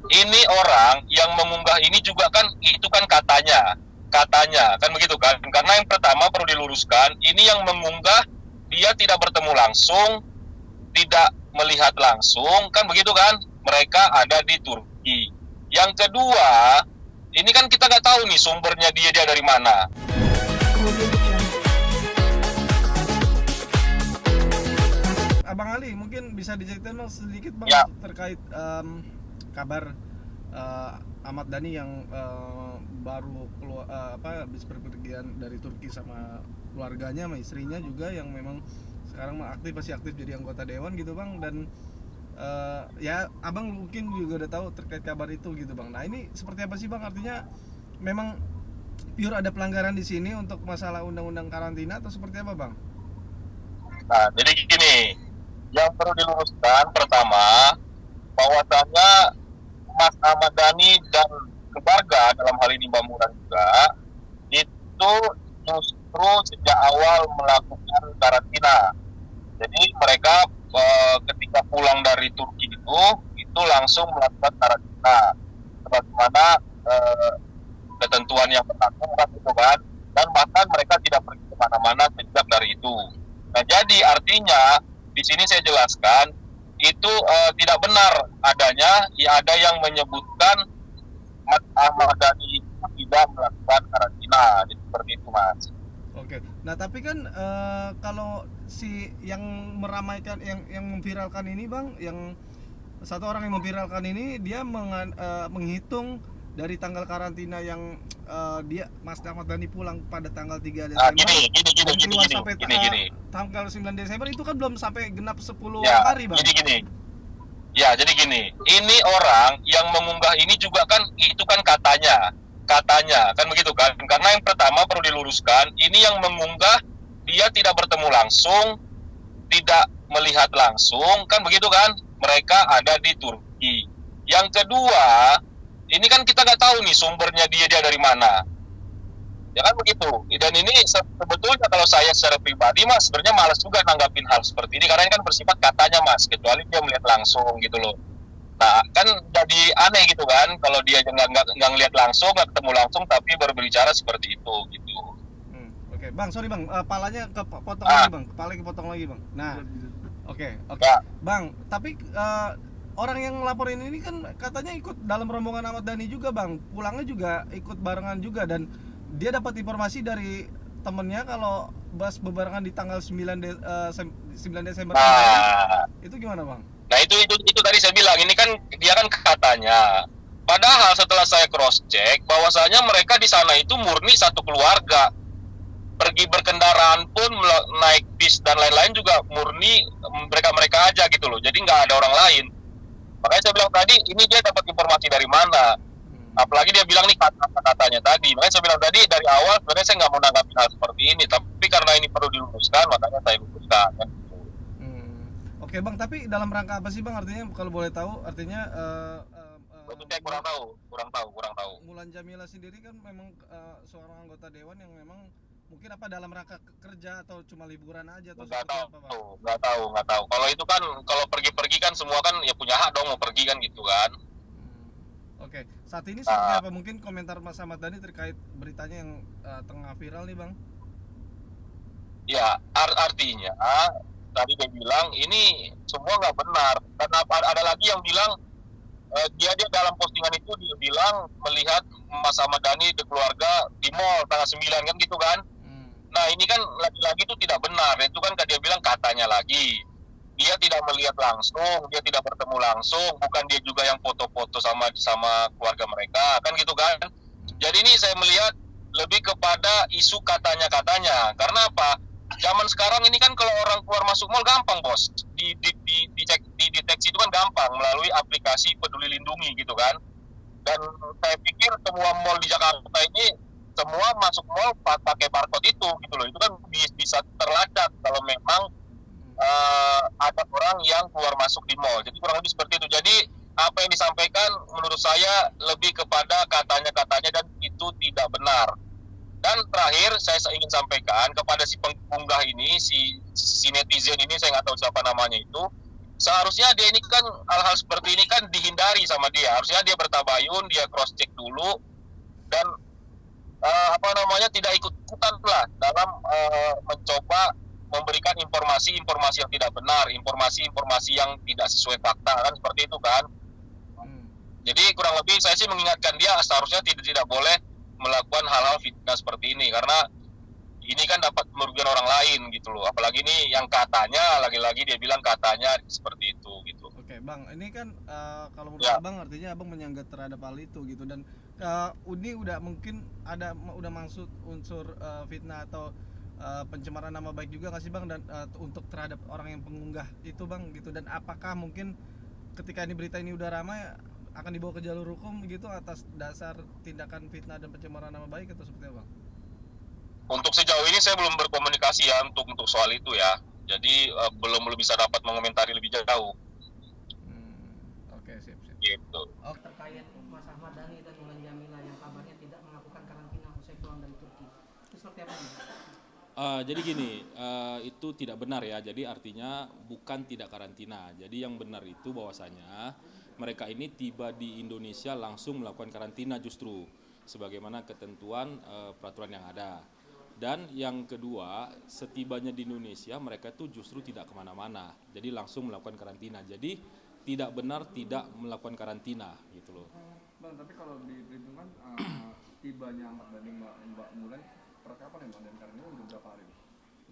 ini orang yang mengunggah ini juga kan itu kan katanya kan begitu kan, karena yang pertama perlu diluruskan, ini yang mengunggah dia tidak bertemu langsung, tidak melihat langsung kan begitu kan, mereka ada di Turki. Yang kedua, ini kan kita nggak tahu nih sumbernya dia dari mana. Abang Ali, mungkin bisa diceritain bang sedikit bang Ya, terkait kabar Ahmad Dhani yang baru keluar habis berpergian dari Turki sama keluarganya, sama istrinya juga yang memang sekarang masih aktif jadi anggota dewan gitu bang. Dan ya abang mungkin juga udah tahu terkait kabar itu gitu bang. Nah ini seperti apa sih bang, artinya memang pure ada pelanggaran di sini untuk masalah undang-undang karantina atau seperti apa bang? nah jadi gini, yang perlu diluruskan pertama, bahwasannya Mas Ahmad Dhani dan keluarga, dalam hal ini Mbak Muran juga, itu justru sejak awal melakukan karantina. Jadi mereka ketika pulang dari Turki itu langsung melakukan karantina sebagaimana eh, ketentuan yang berlaku kan itu kan, dan bahkan mereka tidak pergi kemana-mana sejak dari itu. Nah jadi artinya di sini saya jelaskan itu tidak benar adanya, ya ada yang menyebutkan Mas Ahmad Dhani itu tidak melakukan karantina, jadi seperti itu mas. Oke. Nah, tapi kan kalau si yang meramaikan yang memviralkan ini, Bang, yang satu orang yang memviralkan ini dia menghitung dari tanggal karantina yang dia Mas Ahmad Dhani pulang pada tanggal 3 Nah, Desember dan keluar sampai gini. tanggal 9 Desember itu kan belum sampai genap 10 Ya, hari, Bang. jadi gini. Ya, jadi gini. Ini orang yang mengunggah ini juga kan itu kan katanya kan begitu kan. Karena yang pertama perlu diluruskan, ini yang mengunggah dia tidak bertemu langsung, tidak melihat langsung kan begitu kan. Mereka ada di Turki. Yang kedua, ini kan kita nggak tahu nih sumbernya dia dari mana. Ya kan begitu. Dan ini sebetulnya kalau saya secara pribadi mas sebenarnya malas juga nanggapin hal seperti ini, karena ini kan bersifat katanya mas, kecuali dia melihat langsung gitu loh. Nah kan jadi aneh gitu kan kalau dia nggak ngelihat langsung, nggak ketemu langsung, tapi berbicara seperti itu gitu. Oke, Bang, sorry Bang, palanya kepotong Ah, lagi Bang, kepalanya kepotong lagi Bang. Nah, oke, ya, Bang, tapi orang yang ngelaporin ini kan katanya ikut dalam rombongan Ahmad Dhani juga Bang, pulangnya juga ikut barengan juga, dan dia dapat informasi dari temennya kalau bus bebarengan di tanggal 9 Desember kemarin. nah, Itu gimana Bang? nah itu tadi saya bilang ini kan dia kan katanya. Padahal setelah saya cross check bahwasanya mereka di sana itu murni satu keluarga, pergi berkendaraan pun naik bis dan lain-lain juga murni mereka-mereka aja gitu loh, jadi nggak ada orang lain. Makanya saya bilang tadi ini dia dapat informasi dari mana, apalagi dia bilang nih kata-katanya tadi. Makanya saya bilang tadi dari awal sebenarnya saya nggak mau nanggapin hal seperti ini, tapi karena ini perlu diluruskan makanya saya luruskan kan. Oke Bang, tapi dalam rangka apa sih Bang, artinya kalau boleh tahu, artinya Itu saya kurang tahu. Mulan Jamila sendiri kan memang seorang anggota dewan yang memang mungkin apa dalam rangka kerja atau cuma liburan aja atau Nggak seperti tahu, apa Bang? nggak tahu. Kalau itu kan kalau pergi-pergi kan semua kan ya punya hak dong mau pergi kan gitu kan. Oke, saat ini seperti Nah, apa mungkin komentar Mas Ahmad Dhani terkait beritanya yang tengah viral nih Bang? ya artinya tadi dia bilang ini semua nggak benar. Dan ada lagi yang bilang dia dalam postingan itu dia bilang melihat Mas Ahmad Dhani di keluarga di mall tanggal 9 kan gitu kan. Nah ini kan lagi-lagi itu tidak benar. Itu kan dia bilang katanya lagi. Dia tidak melihat langsung, dia tidak bertemu langsung, bukan dia juga yang foto-foto sama sama keluarga mereka kan gitu kan. Jadi ini saya melihat lebih kepada isu katanya-katanya. Karena apa? Zaman sekarang ini kan kalau orang keluar masuk mall gampang bos, dideteksi itu kan gampang melalui aplikasi Peduli Lindungi gitu kan. Dan saya pikir semua mall di Jakarta ini semua masuk mall pakai barcode itu gitu loh. Itu kan bisa terlacak kalau memang ada orang yang keluar masuk di mall. Jadi kurang lebih seperti itu. Jadi apa yang disampaikan menurut saya lebih kepada katanya-katanya dan itu tidak benar. Dan terakhir saya ingin sampaikan kepada si pengunggah ini, si netizen ini, saya nggak tahu siapa namanya itu. seharusnya dia ini kan hal-hal seperti ini kan dihindari sama dia. Harusnya dia bertabayun, dia cross check dulu dan apa namanya tidak ikut-ikutan lah dalam mencoba memberikan informasi-informasi yang tidak benar, informasi-informasi yang tidak sesuai fakta kan seperti itu kan. Jadi kurang lebih saya sih mengingatkan dia seharusnya tidak boleh melakukan hal-hal fitnah seperti ini karena ini kan dapat merugikan orang lain gitu loh. Apalagi ini yang katanya lagi-lagi dia bilang katanya seperti itu gitu. Oke, Bang, ini kan kalau menurut Ya. Abang artinya Abang menyangga terhadap hal itu gitu dan Uni udah mungkin udah maksud unsur fitnah atau pencemaran nama baik juga nggak sih Bang dan untuk terhadap orang yang pengunggah itu Bang gitu dan apakah mungkin ketika ini berita ini udah ramai akan dibawa ke jalur hukum gitu atas dasar tindakan fitnah dan pencemaran nama baik atau seperti apa? Untuk sejauh ini saya belum berkomunikasi ya untuk soal itu ya. Jadi belum bisa dapat mengomentari lebih jauh. Oke, sip. Gitu. Terkait Mas Ahmad Dhani dan Mulan Jamila yang kabarnya tidak melakukan karantina usai pulang dari Turki. Itu seperti apa nih? Jadi gini, itu tidak benar ya. Jadi artinya bukan tidak karantina. Jadi yang benar itu bahwasanya mereka ini tiba di Indonesia langsung melakukan karantina justru sebagaimana ketentuan peraturan yang ada. Dan yang kedua, setibanya di Indonesia mereka itu justru tidak kemana-mana. Jadi langsung melakukan karantina. Jadi tidak benar tidak melakukan karantina gitu loh. Bang, tapi kalau di perhitungan tibanya Ahmad Dhani Mbak Mulan per kapan ya Bang, dan karantina udah berapa hari?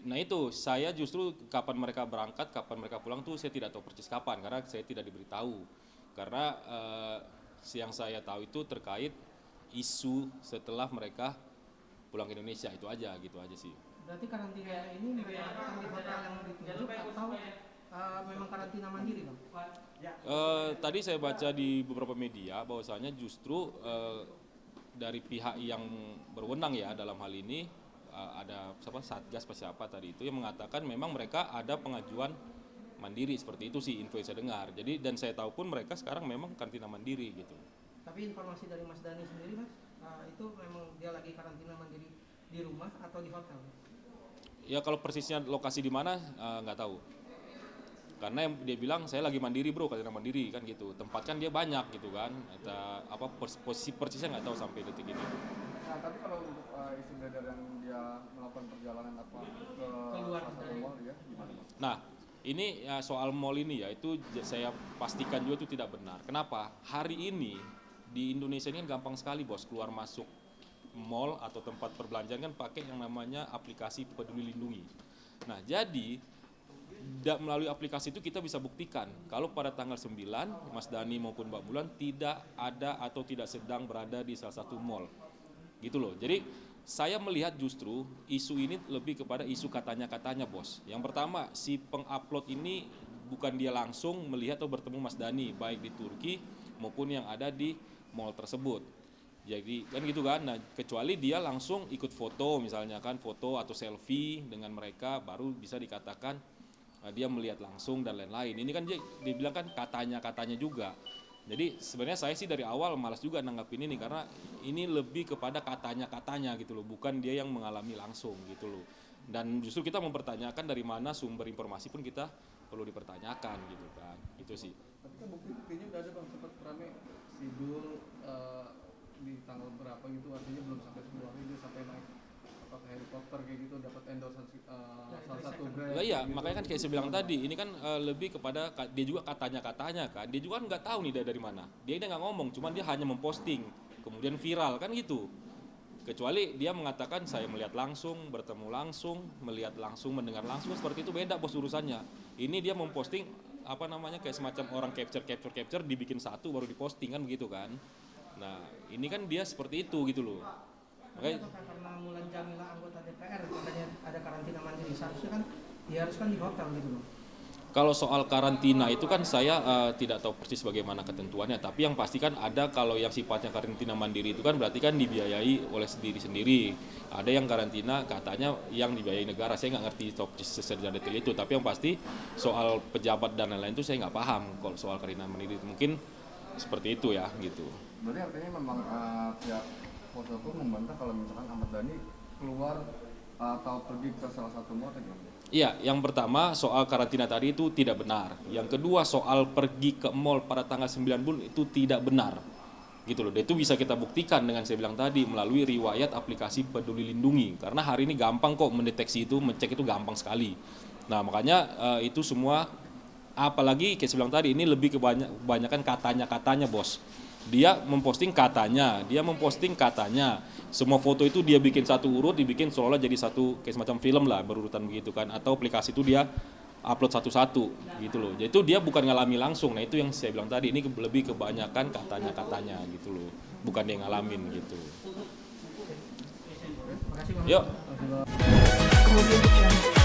Nah itu, saya justru kapan mereka berangkat, kapan mereka pulang tuh saya tidak tahu persis kapan karena saya tidak diberitahu. Karena yang saya tahu itu terkait isu setelah mereka pulang ke Indonesia itu aja gitu aja sih. Berarti karantina ini mereka akan di hotel yang ditunjuk atau memang karantina mandiri, Bang? Tadi saya baca di beberapa media bahwasanya justru dari pihak yang berwenang ya dalam hal ini ada Satgas siapa tadi itu yang mengatakan memang mereka ada pengajuan mandiri seperti itu sih info yang saya dengar. Jadi dan saya tahu pun mereka sekarang memang karantina mandiri gitu. Tapi informasi dari Mas Dhani sendiri, Mas, itu memang dia lagi karantina mandiri di rumah atau di hotel? Ya kalau persisnya lokasi di mana nggak tahu. Karena dia bilang saya lagi mandiri bro, karantina mandiri kan gitu. Tempat kan dia banyak gitu kan. Posisi persisnya nggak tahu sampai detik ini. Nah, tapi kalau untuk isu beredar yang dia melakukan perjalanan apa ke Keluar salah satu dari- mall ya gimana Bang? Nah, ini ya, soal mall ini ya itu saya pastikan juga itu tidak benar. Kenapa? Hari ini di Indonesia ini kan gampang sekali bos keluar masuk mall atau tempat perbelanjaan kan pakai yang namanya aplikasi Peduli Lindungi. Nah, jadi melalui aplikasi itu kita bisa buktikan kalau pada tanggal 9 Mas Dhani maupun Mbak Mulan tidak ada atau tidak sedang berada di salah satu mall. Gitu loh. Jadi saya melihat justru isu ini lebih kepada isu katanya-katanya bos. Yang pertama si pengupload ini bukan dia langsung melihat atau bertemu Mas Dhani baik di Turki maupun yang ada di mall tersebut. Jadi kan gitu kan. Nah, kecuali dia langsung ikut foto misalnya kan foto atau selfie dengan mereka baru bisa dikatakan dia melihat langsung dan lain-lain. Ini kan dia bilang kan katanya-katanya juga. Jadi sebenarnya saya sih dari awal malas juga nanggapin ini karena ini lebih kepada katanya-katanya gitu loh, bukan dia yang mengalami langsung gitu loh. Dan justru kita mempertanyakan dari mana sumber informasi pun kita perlu dipertanyakan gitu kan. Itu sih. Tapi kan buktinya udah ada Bang, sempat rame Sidul di tanggal berapa gitu artinya belum sampai 10 hari dia sampai naik apa helikopter kayak gitu dapat endorsan salah satu brand. Lah iya, gitu. makanya kan kayak saya bilang tadi, ini kan lebih kepada dia juga katanya-katanya kan. Dia juga kan nggak tahu nih dari mana. Dia ini nggak ngomong, cuman dia hanya memposting, kemudian viral kan gitu. Kecuali dia mengatakan saya melihat langsung, bertemu langsung, melihat langsung, mendengar langsung seperti itu beda bos urusannya. Ini dia memposting apa namanya kayak semacam orang capture dibikin satu baru diposting kan begitu kan. Nah, ini kan dia seperti itu gitu loh. Tapi Makanya apakah karena Mulan Jamila anggota DPR makanya ada karantina mandiri? Seharusnya kan diharuskan di hotel gitu loh. kalau soal karantina itu kan saya tidak tahu persis bagaimana ketentuannya, tapi yang pasti kan ada kalau yang sifatnya karantina mandiri itu kan berarti kan dibiayai oleh sendiri-sendiri. Ada yang karantina katanya yang dibiayai negara, saya nggak ngerti persis secara detail itu, tapi yang pasti soal pejabat dan lain-lain itu saya nggak paham kalau soal karantina mandiri itu mungkin seperti itu ya gitu. Berarti artinya memang pihak kuasa hukum membantah kalau misalkan Ahmad Dhani keluar atau pergi ke salah satu mall atau gimana? Iya, yang pertama soal karantina tadi itu tidak benar. Yang kedua soal pergi ke mall pada tanggal 9 Bulan itu tidak benar. Gitu loh. Dan itu bisa kita buktikan dengan saya bilang tadi melalui riwayat aplikasi Peduli Lindungi. Karena hari ini gampang kok mendeteksi itu, mencek itu gampang sekali. Nah, makanya itu semua apalagi kayak saya bilang tadi ini lebih kebanyakan katanya bos. Dia memposting katanya, semua foto itu dia bikin satu urut, dibikin seolah jadi satu kayak semacam film lah berurutan begitu kan, atau aplikasi itu dia upload satu-satu gitu loh. Jadi itu dia bukan ngalami langsung. Nah itu yang saya bilang tadi, ini lebih kebanyakan katanya gitu loh, bukan dia ngalamin gitu. Terima kasih Bang. Yuk. Terima kasih, Bang. Audio Jungle.